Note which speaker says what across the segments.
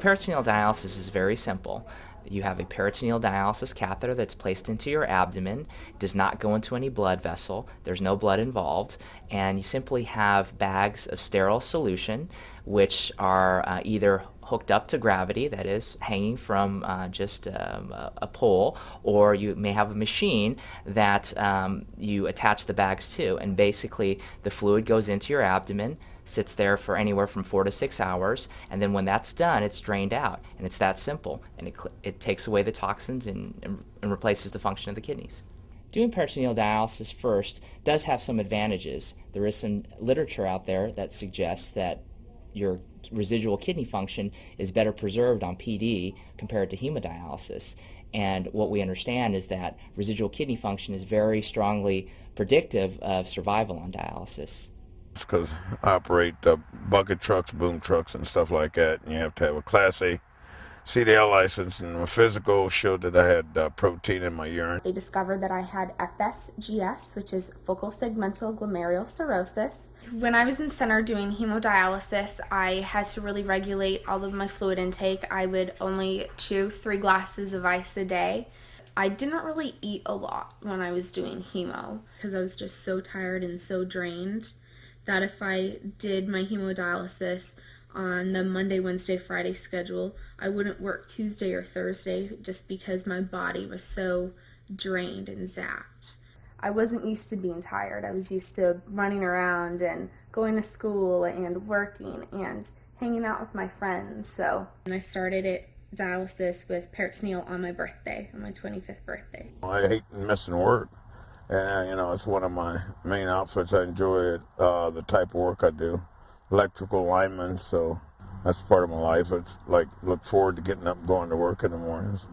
Speaker 1: Peritoneal dialysis is very simple. You have a peritoneal dialysis catheter that's placed into your abdomen. It does not go into any blood vessel. There's no blood involved. And you simply have bags of sterile solution, which are either hooked up to gravity, that is, hanging from just a pole, or you may have a machine that you attach the bags to. And basically, the fluid goes into your abdomen, sits there for anywhere from 4 to 6 hours, and then when that's done, it's drained out. And it's that simple. And it takes away the toxins and replaces the function of the kidneys. Doing peritoneal dialysis first does have some advantages. There is some literature out there that suggests that your residual kidney function is better preserved on PD compared to hemodialysis. And what we understand is that residual kidney function is very strongly predictive of survival on dialysis.
Speaker 2: Because I operate bucket trucks, boom trucks, and stuff like that, and you have to have a Class A CDL license, and my physical showed that I had protein in my urine.
Speaker 3: They discovered that I had FSGS, which is focal segmental glomerulosclerosis. When I was in center doing hemodialysis, I had to really regulate all of my fluid intake. I would only chew 3 glasses of ice a day. I didn't really eat a lot when I was doing hemo because I was just so tired and so drained that if I did my hemodialysis on the Monday, Wednesday, Friday schedule, I wouldn't work Tuesday or Thursday just because my body was so drained and zapped. I wasn't used to being tired. I was used to running around and going to school and working and hanging out with my friends. And I started dialysis with peritoneal on my birthday, on my 25th birthday.
Speaker 2: I hate missing work. And, it's one of my main outfits. I enjoy it, the type of work I do. Electrical lineman, so that's part of my life. It's like, look forward to getting up and going to work in the mornings.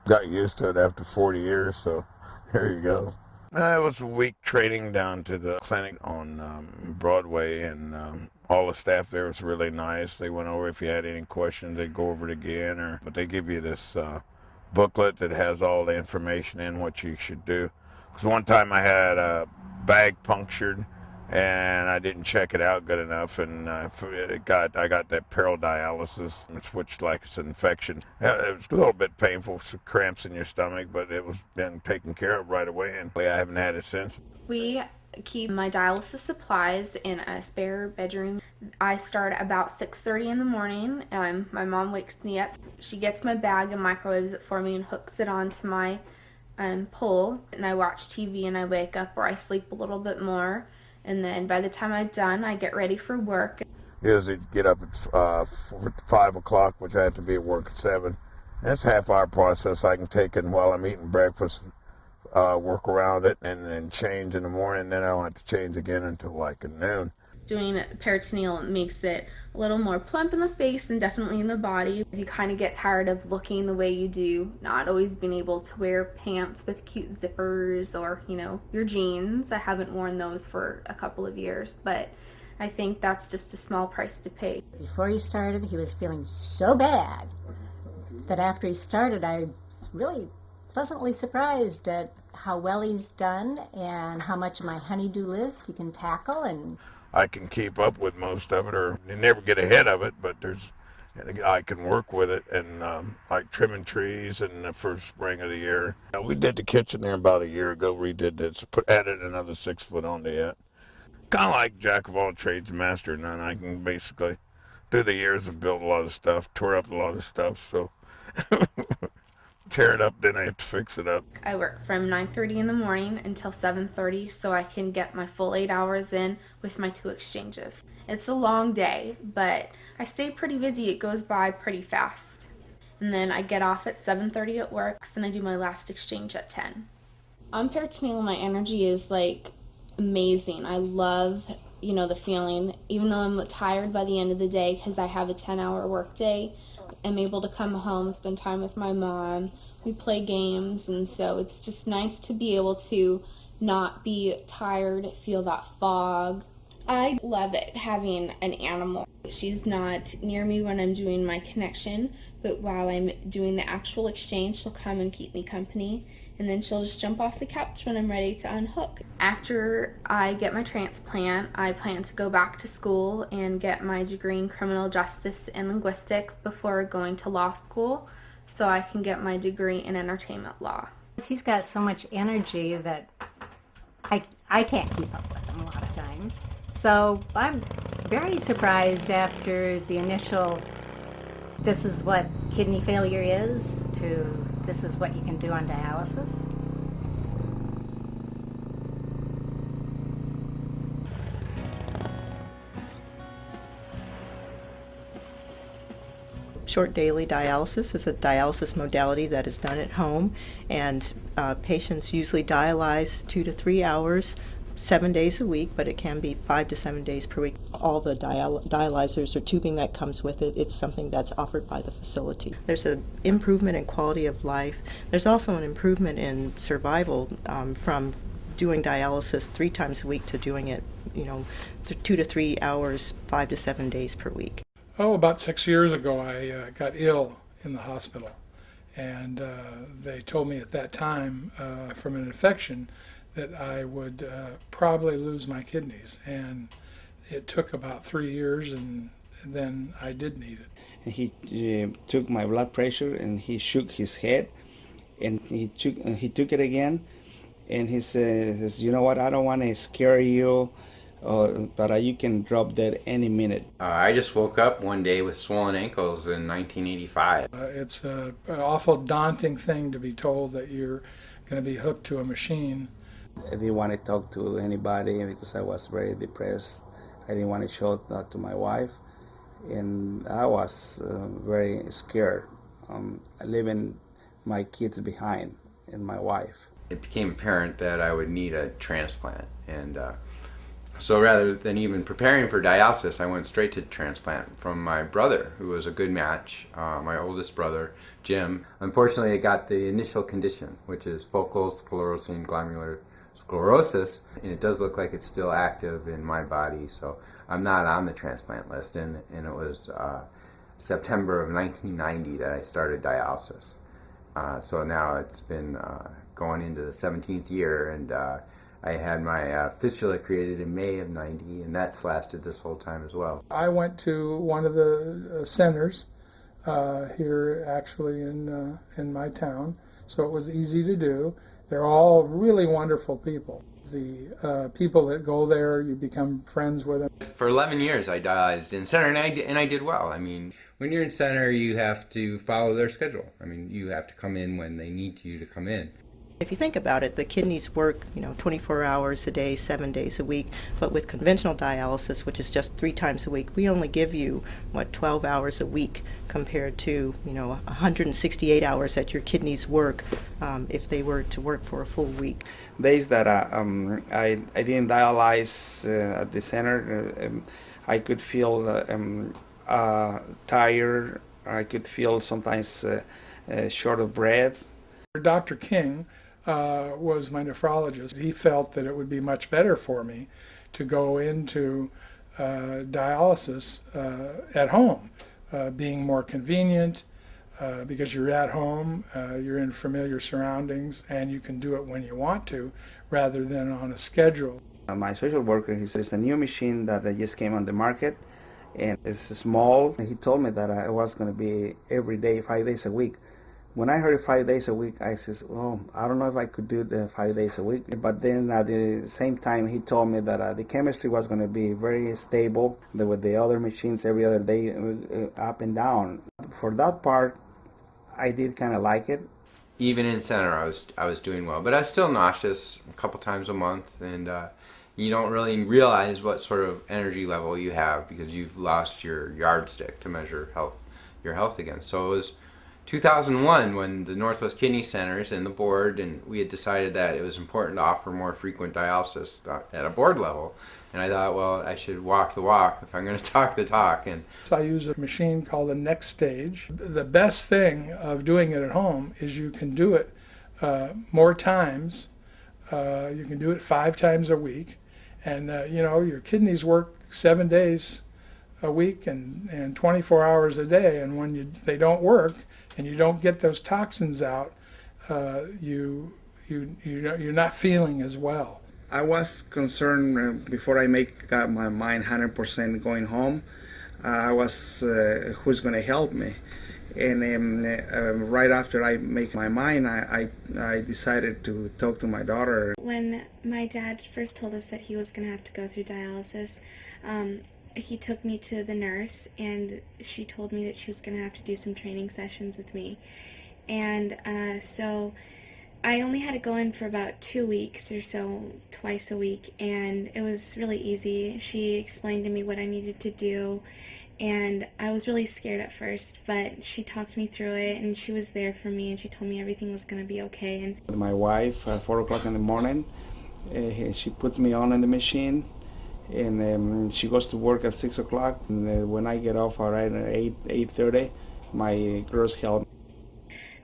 Speaker 2: Got used to it after 40 years, so there you go. It was a week training down to the clinic on Broadway, and all the staff there was really nice. They went over if you had any questions, they'd go over it again. But they give you this booklet that has all the information in what you should do. Because one time I had a bag punctured and I didn't check it out good enough, and I got that perodialysis, which like it's an infection. It was a little bit painful, some cramps in your stomach, but it was then taken care of right away, and I haven't had it since.
Speaker 3: We keep my dialysis supplies in a spare bedroom. I start about 6:30 in the morning. My mom wakes me up. She gets my bag and microwaves it for me and hooks it onto my pole, and I watch TV and I wake up, or I sleep a little bit more, and then by the time I'm done, I get ready for work.
Speaker 2: Usually get up at 5 o'clock, which I have to be at work at 7. And it's a half-hour process I can take in while I'm eating breakfast, work around it, and then change in the morning. Then I don't have to change again until like noon.
Speaker 3: Doing peritoneal makes it a little more plump in the face and definitely in the body. You kind of get tired of looking the way you do, not always being able to wear pants with cute zippers or, your jeans. I haven't worn those for a couple of years, but I think that's just a small price to pay.
Speaker 4: Before he started, he was feeling so bad that after he started, I was really pleasantly surprised at how well he's done and how much of my honey-do list he can tackle. And
Speaker 2: I can keep up with most of it, or never get ahead of it, but I can work with it, and like trimming trees in the first spring of the year. We did the kitchen there about a year ago, redid this, added another 6 foot onto it. Kind of like jack of all trades, master of none. I can basically, through the years, have built a lot of stuff, tore up a lot of stuff, so tear it up, then I have to fix it up.
Speaker 3: I work from 9:30 in the morning until 7:30 so I can get my full 8 hours in with my 2 exchanges. It's a long day, but I stay pretty busy. It goes by pretty fast. And then I get off at 7:30 at work, and I do my last exchange at 10. On peritoneal, my energy is amazing. I love, the feeling. Even though I'm tired by the end of the day because I have a 10-hour work day, I'm able to come home, spend time with my mom. We play games, and so it's just nice to be able to not be tired, feel that fog. I love it having an animal. She's not near me when I'm doing my connection, but while I'm doing the actual exchange, she'll come and keep me company. and then she'll just jump off the couch when I'm ready to unhook. After I get my transplant, I plan to go back to school and get my degree in criminal justice and linguistics before going to law school, so I can get my degree in entertainment law.
Speaker 4: He's got so much energy that I can't keep up with him a lot of times. So I'm very surprised after the initial, this is what kidney failure is, to this is what you can do on dialysis.
Speaker 5: Short daily dialysis is a dialysis modality that is done at home, and patients usually dialyze 2 to 3 hours, 7 days a week, but it can be 5 to 7 days per week. All the dialyzers or tubing that comes with it, it's something that's offered by the facility. There's an improvement in quality of life. There's also an improvement in survival from doing dialysis 3 times a week to doing it, 2 to 3 hours, 5 to 7 days per week.
Speaker 6: About 6 years ago, I got ill in the hospital, and they told me at that time from an infection that I would probably lose my kidneys, and it took about 3 years, and then I did need it.
Speaker 7: He took my blood pressure and he shook his head, and he took it again, and he says, "You know what? I don't want to scare you, but you can drop dead any minute."
Speaker 8: I just woke up one day with swollen ankles in 1985.
Speaker 6: It's an awful daunting thing to be told that you're going to be hooked to a machine.
Speaker 7: I didn't want to talk to anybody because I was very depressed. I didn't want to show that to my wife, and I was very scared, leaving my kids behind and my wife.
Speaker 8: It became apparent that I would need a transplant, and so rather than even preparing for dialysis, I went straight to transplant from my brother, who was a good match, my oldest brother, Jim. Unfortunately, I got the initial condition, which is focal sclerosing glomerular sclerosis, and it does look like it's still active in my body, so I'm not on the transplant list, and it was September of 1990 that I started dialysis. So now it's been going into the 17th year, and I had my fistula created in May of 90, and that's lasted this whole time as well.
Speaker 6: I went to one of the centers here actually in my town, so it was easy to do. They're all really wonderful people. The people that go there, you become friends with them.
Speaker 8: For 11 years I dialyzed in center, and I did well. I mean, when you're in center, you have to follow their schedule. I mean, you have to come in when they need you to come in.
Speaker 5: If you think about it, the kidneys work, 24 hours a day, 7 days a week. But with conventional dialysis, which is just 3 times a week, we only give you, 12 hours a week compared to, 168 hours that your kidneys work if they were to work for a full week.
Speaker 7: Days that I didn't dialyze at the center, I could feel tired. I could feel sometimes short of breath.
Speaker 6: Dr. King was my nephrologist. He felt that it would be much better for me to go into dialysis at home, being more convenient because you're at home, you're in familiar surroundings, and you can do it when you want to rather than on a schedule.
Speaker 7: My social worker, he said, it's a new machine that just came on the market, and it's small. He told me that I was going to be every day, 5 days a week. When I heard 5 days a week, I said, well, I don't know if I could do the 5 days a week. But then at the same time, he told me that the chemistry was going to be very stable. With the other machines every other day, up and down. For that part, I did kind of like it.
Speaker 8: Even in center, I was doing well, but I was still nauseous a couple times a month, and you don't really realize what sort of energy level you have because you've lost your yardstick to measure your health again. So it was 2001 when the Northwest Kidney Centers and the board, and we had decided that it was important to offer more frequent dialysis at a board level. And I thought, well, I should walk the walk if I'm going to talk the talk. And
Speaker 6: so I use a machine called the Next Stage. The best thing of doing it at home is you can do it more times. You can do it 5 times a week. And, your kidneys work 7 days a week and 24 hours a day. And when they don't work, and you don't get those toxins out, you you're not feeling as well.
Speaker 7: I was concerned before I make up my mind 100% going home. I was who's going to help me, and right after I make my mind, I decided to talk to my daughter.
Speaker 3: When my dad first told us that he was going to have to go through dialysis, he took me to the nurse, and she told me that she was going to have to do some training sessions with me. And so I only had to go in for about 2 weeks or so, twice a week, and it was really easy. She explained to me what I needed to do, and I was really scared at first, but she talked me through it, and she was there for me, and she told me everything was going to be okay. And
Speaker 7: my wife, at 4 o'clock in the morning, she puts me on in the machine, and she goes to work at 6 o'clock, and when I get off around 8:30, my girls help me.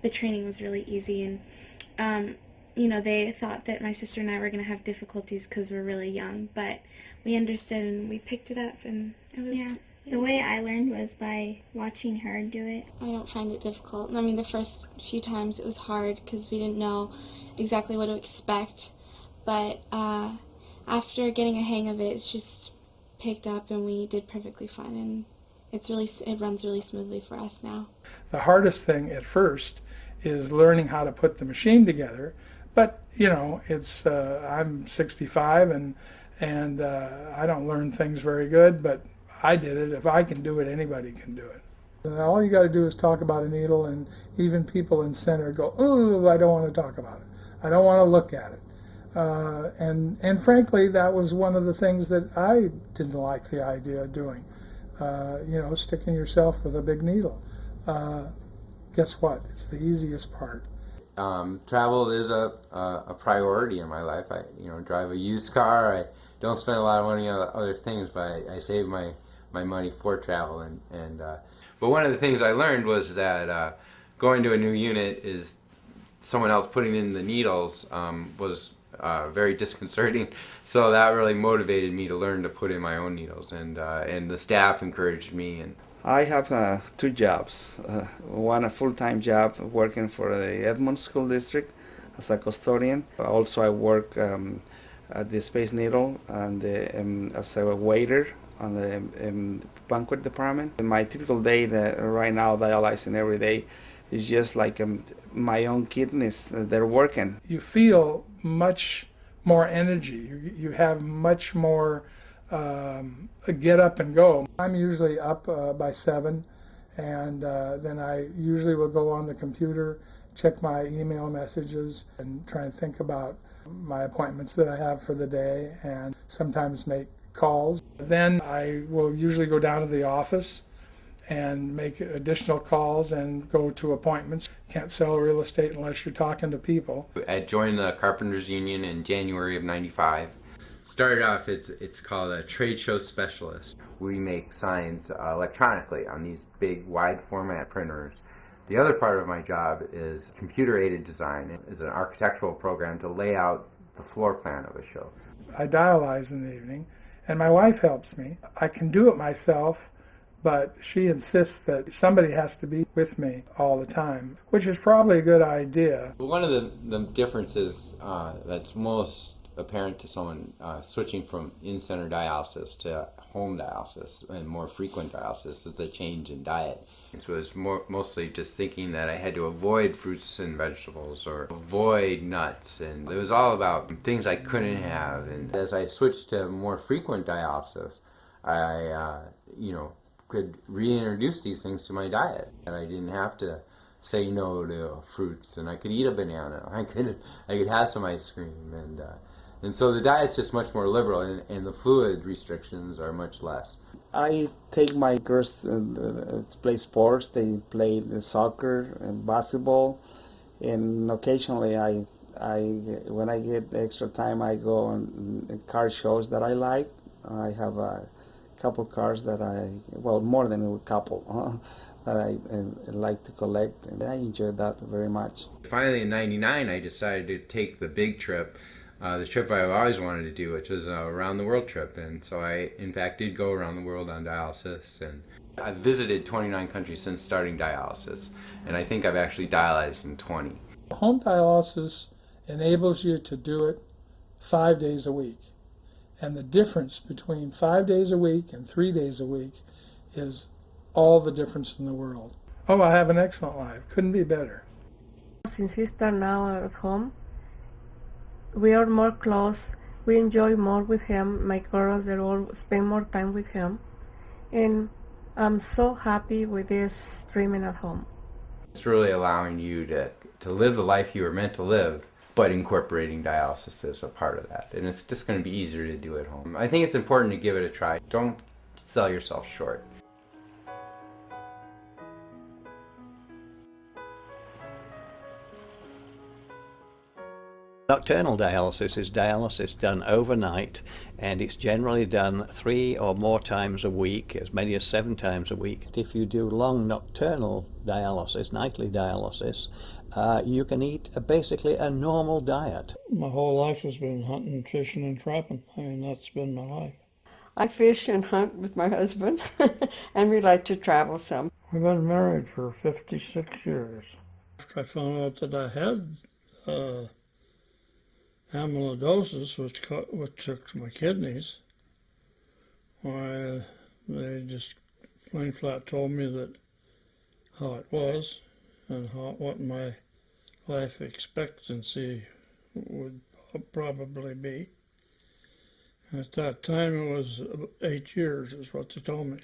Speaker 3: The training was really easy, and they thought that my sister and I were going to have difficulties because we're really young, but we understood and we picked it up, and it was...
Speaker 9: Yeah. The way I learned was by watching her do it.
Speaker 3: I don't find it difficult. I mean, the first few times it was hard because we didn't know exactly what to expect, but after getting a hang of it, it's just picked up, and we did perfectly fine, and it runs really smoothly for us now.
Speaker 6: The hardest thing at first is learning how to put the machine together, but it's I'm 65 and I don't learn things very good, but I did it. If I can do it, anybody can do it. And all you got to do is talk about a needle, and even people in center go, "Ooh, I don't want to talk about it. I don't want to look at it." And frankly, that was one of the things that I didn't like the idea of doing. Sticking yourself with a big needle. Guess what? It's the easiest part.
Speaker 8: Travel is a priority in my life. I drive a used car. I don't spend a lot of money on other things, but I save my money for travel. But one of the things I learned was that going to a new unit is someone else putting in the needles was very disconcerting. So that really motivated me to learn to put in my own needles, and the staff encouraged me. And
Speaker 7: I have 2 jobs. One a full-time job working for the Edmonds School District as a custodian. Also, I work at the Space Needle and as a waiter on the banquet department. And my typical day right now, dialyzing every day, is just like my own kidneys. They're working.
Speaker 6: You feel much more energy. You have much more get up and go. I'm usually up by 7, and then I usually will go on the computer, check my email messages, and try and think about my appointments that I have for the day, and sometimes make calls. Then I will usually go down to the office and make additional calls and go to appointments. Can't sell real estate unless you're talking to people.
Speaker 8: I joined the Carpenters Union in January of '95. Started off, it's called a trade show specialist. We make signs electronically on these big wide format printers. The other part of my job is computer-aided design. It is an architectural program to lay out the floor plan of a show.
Speaker 6: I dialyze in the evening, and my wife helps me. I can do it myself, but she insists that somebody has to be with me all the time, which is probably a good idea.
Speaker 8: One of the differences that's most apparent to someone switching from in-center dialysis to home dialysis and more frequent dialysis is a change in diet. So it was mostly just thinking that I had to avoid fruits and vegetables or avoid nuts, and it was all about things I couldn't have. And as I switched to more frequent dialysis, I could reintroduce these things to my diet, and I didn't have to say no to fruits, and I could eat a banana. I could have some ice cream, and so the diet's just much more liberal, and the fluid restrictions are much less.
Speaker 7: I take my girls to play sports. They play soccer and basketball, and occasionally when I get extra time, I go on car shows that I like. I have a couple cars that more than a couple that I like to collect, and I enjoy that very much.
Speaker 8: Finally, in '99, I decided to take the big trip. The trip I've always wanted to do, which was a around-the-world trip. And so I, in fact, did go around the world on dialysis. And I've visited 29 countries since starting dialysis. And I think I've actually dialyzed in 20.
Speaker 6: Home dialysis enables you to do it 5 days a week. And the difference between 5 days a week and 3 days a week is all the difference in the world. Oh, I have an excellent life. Couldn't be better.
Speaker 10: Since he started now at home, we are more close. We enjoy more with him. My girls, they all spend more time with him. And I'm so happy with this treatment at home.
Speaker 8: It's really allowing you to live the life you were meant to live, but incorporating dialysis as a part of that. And it's just going to be easier to do at home. I think it's important to give it a try. Don't sell yourself short.
Speaker 11: Nocturnal dialysis is dialysis done overnight, and it's generally done 3 or more times a week, as many as 7 times a week. If you do long nocturnal dialysis, nightly dialysis, you can eat basically a normal diet.
Speaker 12: My whole life has been hunting, fishing, and trapping. I mean, that's been my life.
Speaker 13: I fish and hunt with my husband, and we like to travel some.
Speaker 12: We've been married for 56 years. After I found out that I had amyloidosis, which took my kidneys, why they just plain flat told me that how it was and what my life expectancy would probably be. At that time, it was 8 years, is what they told me.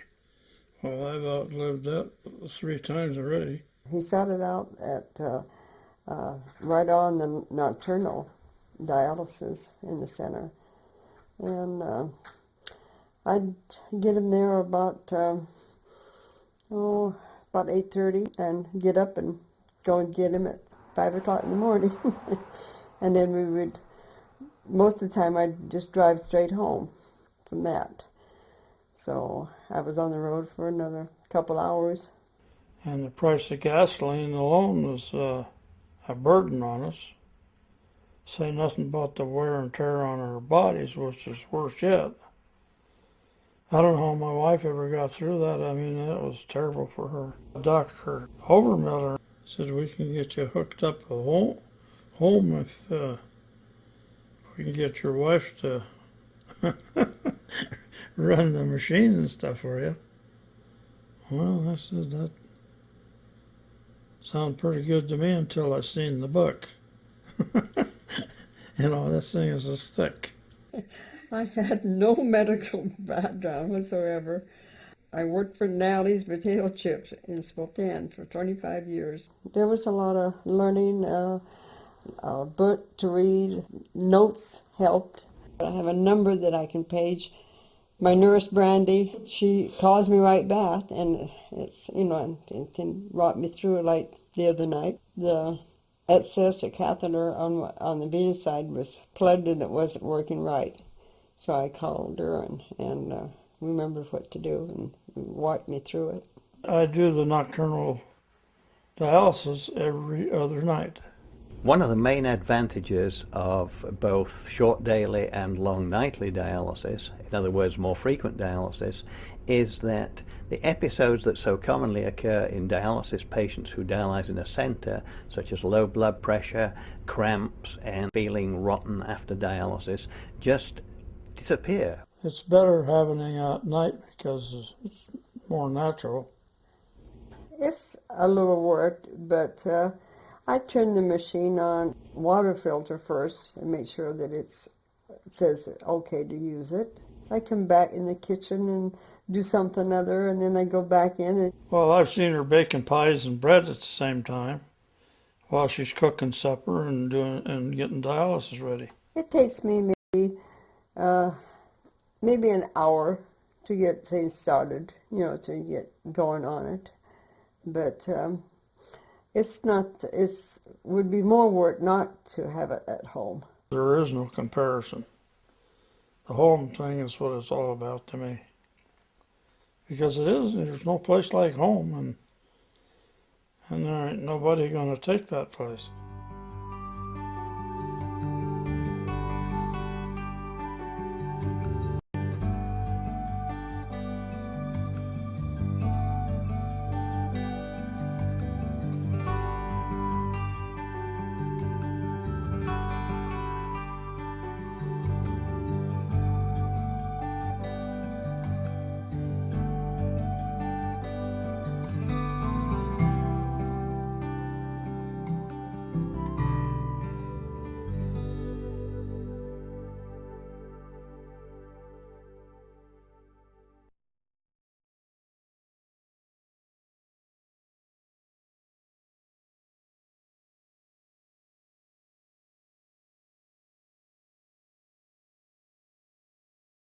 Speaker 12: Well, I've outlived that 3 times already.
Speaker 13: He started out at right on the nocturnal dialysis in the center, and I'd get him there about 8:30, and get up and go and get him at 5 o'clock in the morning. And then we would, most of the time, I'd just drive straight home from that. So I was on the road for another couple hours.
Speaker 12: And the price of gasoline alone was a burden on us. Say nothing about the wear and tear on our bodies, which is worse yet. I don't know how my wife ever got through that. I mean, that was terrible for her. Dr. Overmiller said, we can get you hooked up at home if we can get your wife to run the machine and stuff for you. Well, I said, that sounded pretty good to me until I seen the book. You know, this thing is this thick.
Speaker 13: I had no medical background whatsoever. I worked for Nally's Potato Chips in Spokane for 25 years. There was a lot of learning, book to read, notes helped. I have a number that I can page. My nurse, Brandy, she calls me right back, and it's, you know, it can rock me through it like the other night. The access to catheter on the venous side was plugged and it wasn't working right. So I called her and remembered what to do and walked me through it.
Speaker 12: I do the nocturnal dialysis every other night.
Speaker 11: One of the main advantages of both short daily and long nightly dialysis, in other words more frequent dialysis, is that the episodes that so commonly occur in dialysis patients who dialyze in a center, such as low blood pressure, cramps, and feeling rotten after dialysis, just disappear.
Speaker 12: It's better having it at night because it's more natural.
Speaker 13: It's a little work, but I turn the machine on water filter first and make sure that it says okay to use it. I come back in the kitchen and do something other, and then I go back in.
Speaker 12: Well, I've seen her baking pies and bread at the same time while she's cooking supper and getting dialysis ready.
Speaker 13: It takes me maybe an hour to get things started, you know, to get going on it. But it would be more work not to have it at home.
Speaker 12: There is no comparison. The home thing is what it's all about to me. Because it is, there's no place like home, and there ain't nobody going to take that place.